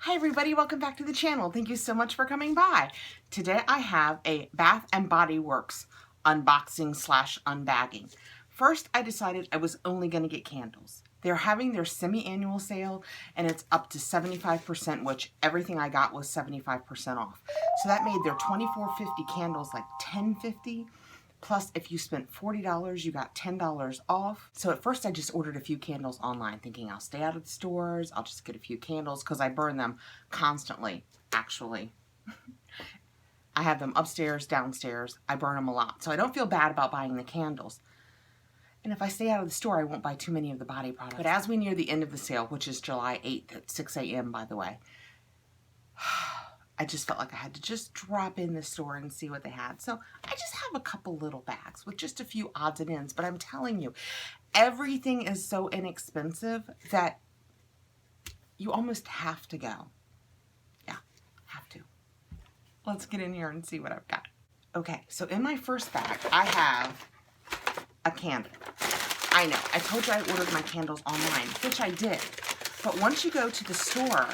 Hi everybody, welcome back to the channel. Thank you so much for coming by. Today I have a Bath & Body Works unboxing slash unbagging. First, I decided I was only going to get candles. They're having their semi-annual sale and it's up to 75%, which everything I got was 75% off. So that made their $24.50 candles like $10.50. Plus, if you spent $40, you got $10 off. So at first I just ordered a few candles online thinking I'll stay out of the stores. I'll just get a few candles because I burn them constantly, actually. I have them upstairs, downstairs. I burn them a lot. So I don't feel bad about buying the candles. And if I stay out of the store, I won't buy too many of the body products. But as we near the end of the sale, which is July 8th at 6 a.m. by the way, I just felt like I had to just drop in the store and see what they had. So I just have a couple little bags with just a few odds and ends. But I'm telling you, everything is so inexpensive that you almost have to go. Yeah, have to. Let's get in here and see what I've got. Okay, so in my first bag, I have a candle. I know, I told you I ordered my candles online, which I did. But once you go to the store,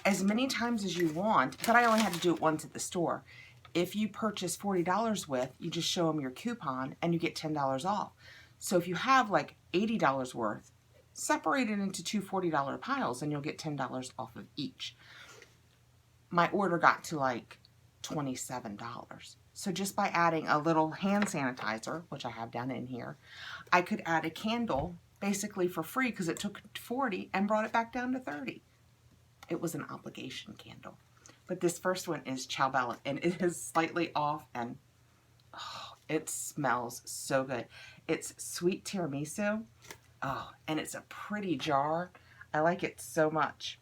as many times as you want, but I only had to do it once at the store. If you purchase $40 with, you just show them your coupon and you get $10 off. So if you have like $80 worth, separate it into two $40 piles and you'll get $10 off of each. My order got to like $27. So just by adding a little hand sanitizer, which I have down in here, I could add a candle basically for free because it took $40 and brought it back down to $30. It was an obligation candle. But this first one is Ciao Bella, and it is slightly off, and oh, it smells so good. It's sweet tiramisu, oh, and it's a pretty jar. I like it so much.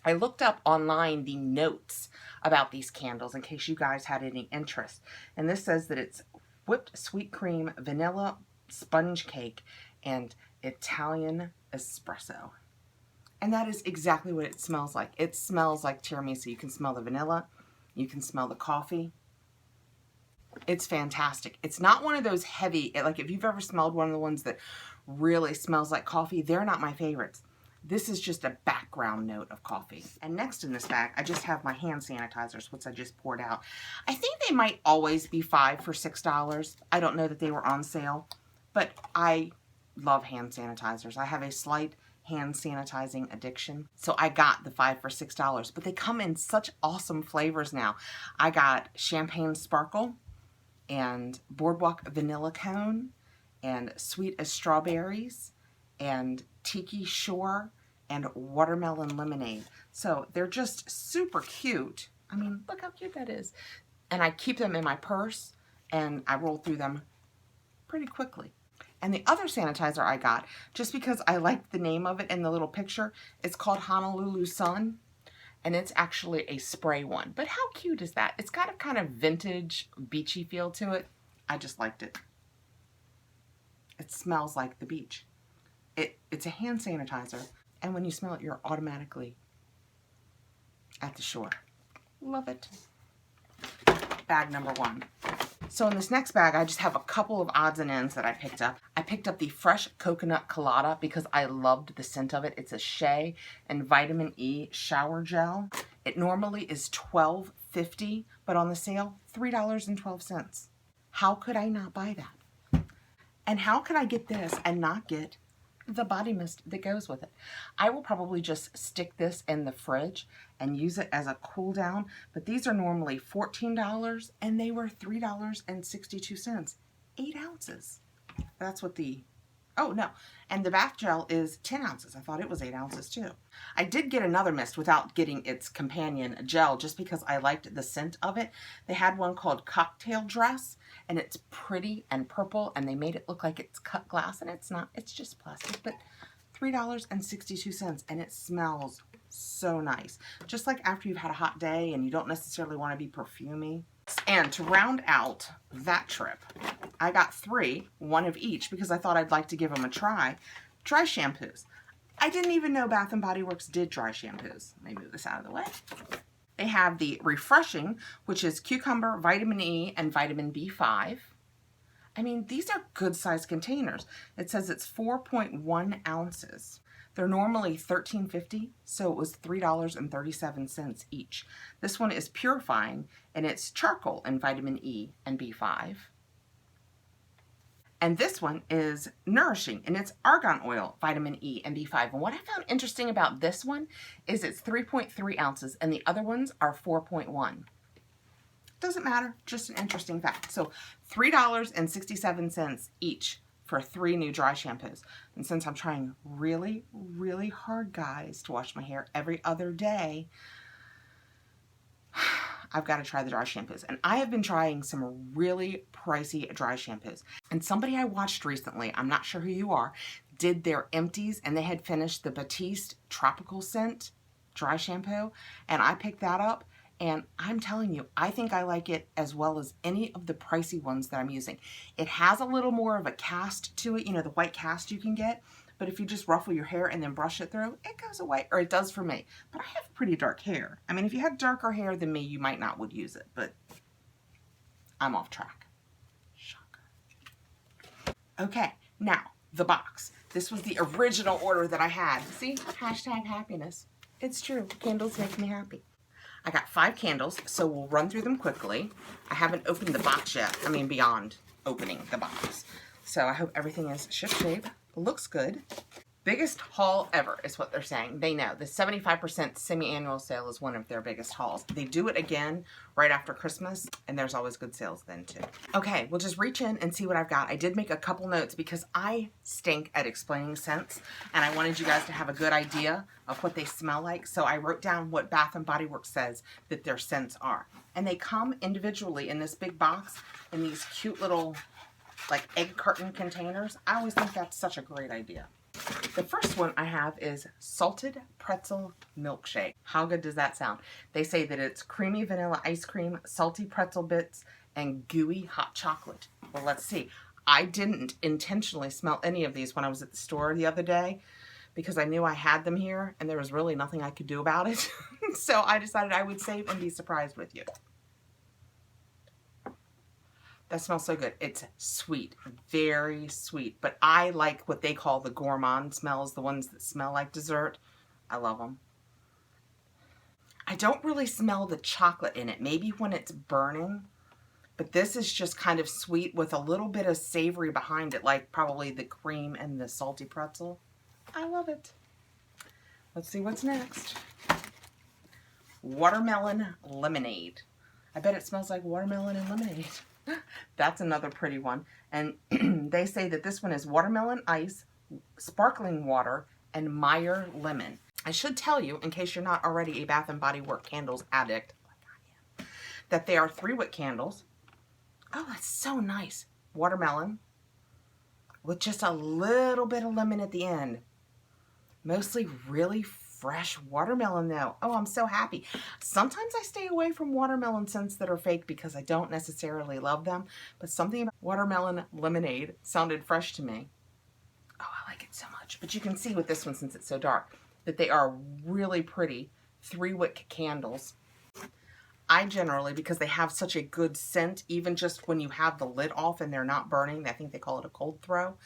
I looked up online the notes about these candles in case you guys had any interest. And this says that it's whipped sweet cream, vanilla sponge cake, and Italian espresso. And that is exactly what it smells like. It smells like tiramisu. You can smell the vanilla. You can smell the coffee. It's fantastic. It's not one of those heavy, like if you've ever smelled one of the ones that really smells like coffee, they're not my favorites. This is just a background note of coffee. And next in this bag, I just have my hand sanitizers, which I just poured out. I think they might always be $5 for $6. I don't know that they were on sale, but I love hand sanitizers. I have a slight hand sanitizing addiction. So I got the $5 for $6, but they come in such awesome flavors now. I got champagne sparkle and boardwalk vanilla cone and sweet as strawberries and tiki shore and watermelon lemonade. So they're just super cute. I mean, look how cute that is. And I keep them in my purse and I roll through them pretty quickly. And the other sanitizer I got, just because I liked the name of it in the little picture, it's called Honolulu Sun, and it's actually a spray one. But how cute is that? It's got a kind of vintage, beachy feel to it. I just liked it. It smells like the beach. It's a hand sanitizer, and when you smell it, you're automatically at the shore. Love it. Bag number one. So in this next bag, I just have a couple of odds and ends that I picked up. I picked up the Fresh Coconut Colada because I loved the scent of it. It's a Shea and Vitamin E shower gel. It normally is $12.50, but on the sale, $3.12. How could I not buy that? And how could I get this and not get the body mist that goes with it? I will probably just stick this in the fridge and use it as a cool down, but these are normally $14 and they were $3.62. 8 ounces. That's what the, oh no, and the bath gel is 10 ounces. I thought it was 8 ounces too. I did get another mist without getting its companion gel just because I liked the scent of it. They had one called Cocktail Dress and it's pretty and purple and they made it look like it's cut glass and it's not, it's just plastic, but $3.62 and it smells so nice. Just like after you've had a hot day and you don't necessarily want to be perfumey. And to round out that trip, I got 3, one of each, because I thought I'd like to give them a try. Dry shampoos. I didn't even know Bath & Body Works did dry shampoos. Let me move this out of the way. They have the Refreshing, which is cucumber, vitamin E, and vitamin B5. I mean, these are good sized containers. It says it's 4.1 ounces. They're normally $13.50, so it was $3.37 each. This one is purifying, and it's charcoal and vitamin E and B5. And this one is nourishing, and it's argan oil, vitamin E, and B5. And what I found interesting about this one is it's 3.3 ounces, and the other ones are 4.1. Doesn't matter, just an interesting fact. So $3.67 each for 3 new dry shampoos. And since I'm trying really, really hard, guys, to wash my hair every other day, I've got to try the dry shampoos. And I have been trying some really pricey dry shampoos. And somebody I watched recently, I'm not sure who you are, did their empties, and they had finished the Batiste Tropical Scent dry shampoo. And I picked that up, and I'm telling you, I think I like it as well as any of the pricey ones that I'm using. It has a little more of a cast to it, you know, the white cast you can get. But if you just ruffle your hair and then brush it through, it goes away, or it does for me. But I have pretty dark hair. I mean, if you had darker hair than me, you might not would use it, but I'm off track. Shocker. Okay, now, the box. This was the original order that I had. See, hashtag happiness. It's true, candles make me happy. I got 5 candles, so we'll run through them quickly. I haven't opened the box yet. I mean, beyond opening the box. So I hope everything is ship-shape. Looks good. Biggest haul ever is what they're saying. They know the 75% semi-annual sale is one of their biggest hauls. They do it again right after Christmas, and there's always good sales then too. Okay, we'll just reach in and see what I've got. I did make a couple notes because I stink at explaining scents, and I wanted you guys to have a good idea of what they smell like. So I wrote down what Bath & Body Works says that their scents are. And they come individually in this big box in these cute little like egg carton containers. I always think that's such a great idea. The first one I have is Salted Pretzel Milkshake. How good does that sound? They say that it's creamy vanilla ice cream, salty pretzel bits, and gooey hot chocolate. Well, let's see. I didn't intentionally smell any of these when I was at the store the other day because I knew I had them here and there was really nothing I could do about it. So I decided I would save and be surprised with you. That smells so good. It's sweet, very sweet. But I like what they call the gourmand smells, the ones that smell like dessert. I love them. I don't really smell the chocolate in it, maybe when it's burning. But this is just kind of sweet with a little bit of savory behind it, like probably the cream and the salty pretzel. I love it. Let's see what's next. Watermelon lemonade. I bet it smells like watermelon and lemonade. That's another pretty one. And they say that this one is watermelon ice, sparkling water, and Meyer lemon. I should tell you, in case you're not already a Bath & Body Works candles addict, like I am, that they are 3-wick candles. Oh, that's so nice. Watermelon with just a little bit of lemon at the end. Mostly really fresh watermelon though. Oh, I'm so happy. Sometimes I stay away from watermelon scents that are fake because I don't necessarily love them, but something about watermelon lemonade sounded fresh to me. Oh, I like it so much. But you can see with this one, since it's so dark, that they are really pretty 3-wick candles. I generally, because they have such a good scent, even just when you have the lid off and they're not burning, I think they call it a cold throw,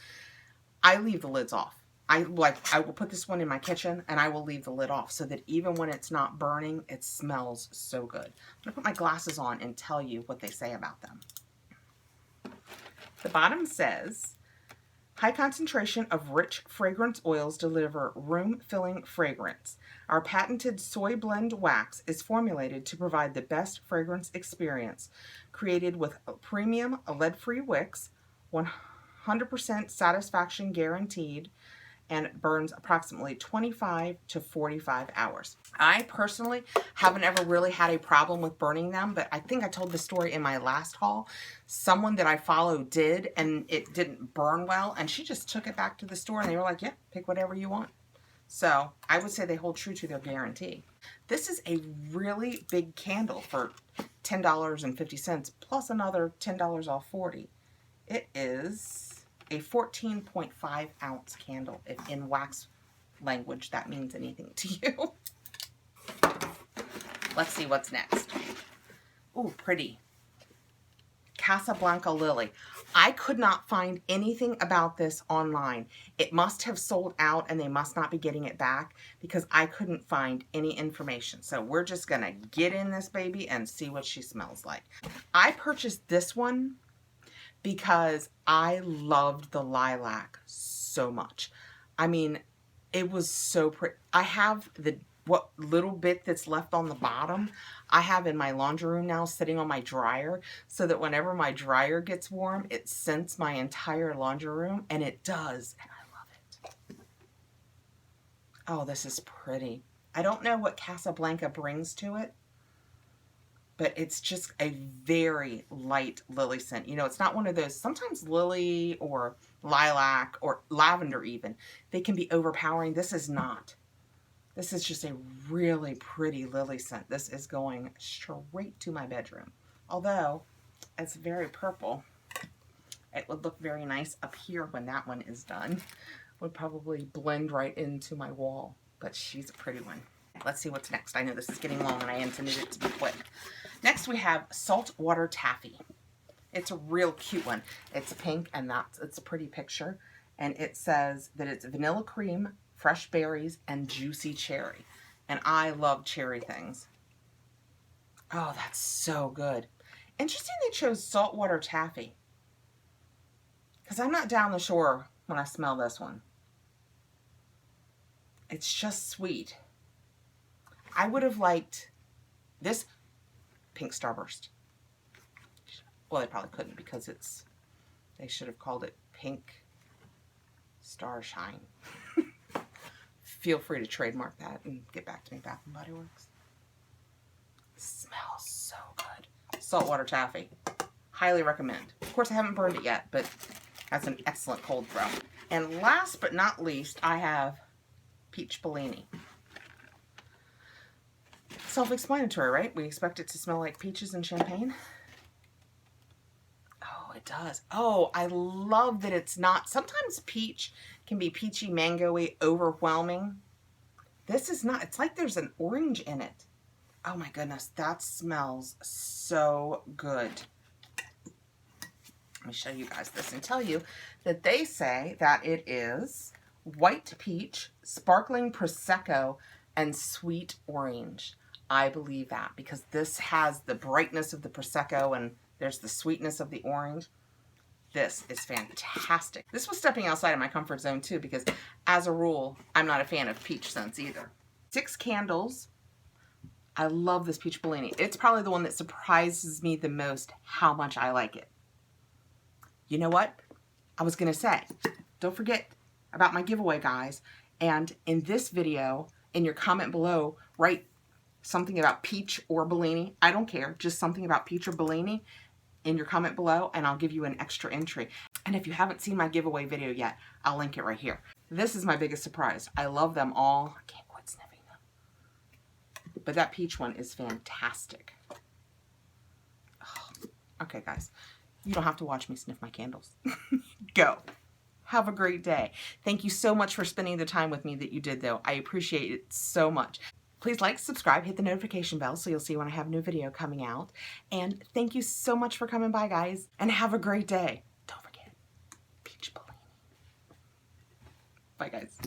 I leave the lids off. I will put this one in my kitchen and I will leave the lid off so that even when it's not burning, it smells so good. I'm going to put my glasses on and tell you what they say about them. The bottom says, high concentration of rich fragrance oils deliver room-filling fragrance. Our patented soy blend wax is formulated to provide the best fragrance experience. Created with premium lead-free wicks, 100% satisfaction guaranteed, and burns approximately 25 to 45 hours. I personally haven't ever really had a problem with burning them, but I think I told the story in my last haul. Someone that I follow did, and it didn't burn well, and she just took it back to the store, and they were like, yeah, pick whatever you want. So I would say they hold true to their guarantee. This is a really big candle for $10.50 plus another $10 off 40. It is a 14.5 ounce candle, if in wax language that means anything to you. Let's see what's next. Ooh, pretty. Casablanca Lily. I could not find anything about this online. It must have sold out and they must not be getting it back because I couldn't find any information. So we're just gonna get in this baby and see what she smells like. I purchased this one because I loved the lilac so much. I mean, it was so pretty. I have what little bit that's left on the bottom, I have in my laundry room now sitting on my dryer so that whenever my dryer gets warm, it scents my entire laundry room, and it does, and I love it. Oh, this is pretty. I don't know what Casablanca brings to it, but it's just a very light lily scent. You know, it's not one of those, sometimes lily or lilac or lavender even, they can be overpowering. This is not. This is just a really pretty lily scent. This is going straight to my bedroom. Although, it's very purple. It would look very nice up here when that one is done. Would probably blend right into my wall. But she's a pretty one. Let's see what's next. I know this is getting long and I intended it to be quick. Next we have Saltwater Taffy. It's a real cute one. It's pink and it's a pretty picture. And it says that it's vanilla cream, fresh berries, and juicy cherry. And I love cherry things. Oh, that's so good. Interesting they chose Saltwater Taffy. Because I'm not down the shore when I smell this one. It's just sweet. I would have liked this pink Starburst. Well, they probably couldn't because they should have called it Pink Starshine. Feel free to trademark that and get back to me, Bath & Body Works. Smells so good. Saltwater Taffy. Highly recommend. Of course, I haven't burned it yet, but that's an excellent cold throw. And last but not least, I have Peach Bellini. Self-explanatory, right? We expect it to smell like peaches and champagne. Oh, it does. Oh, I love that it's not. Sometimes peach can be peachy, mango-y, overwhelming. This is not. It's like there's an orange in it. Oh my goodness, that smells so good. Let me show you guys this and tell you that they say that it is white peach, sparkling Prosecco, and sweet orange. I believe that because this has the brightness of the Prosecco and there's the sweetness of the orange. This is fantastic. This was stepping outside of my comfort zone too because as a rule, I'm not a fan of peach scents either. 6 candles. I love this Peach Bellini. It's probably the one that surprises me the most how much I like it. You know what? I was going to say, don't forget about my giveaway, guys. And in this video, in your comment below, write something about peach or Bellini. I don't care. Just something about peach or Bellini in your comment below, and I'll give you an extra entry. And if you haven't seen my giveaway video yet, I'll link it right here. This is my biggest surprise. I love them all. I can't quit sniffing them. But that peach one is fantastic. Oh, okay, guys. You don't have to watch me sniff my candles. Go. Have a great day. Thank you so much for spending the time with me that you did, though. I appreciate it so much. Please like, subscribe, hit the notification bell so you'll see when I have a new video coming out. And thank you so much for coming by, guys. And have a great day. Don't forget, Peach Bellini. Bye, guys.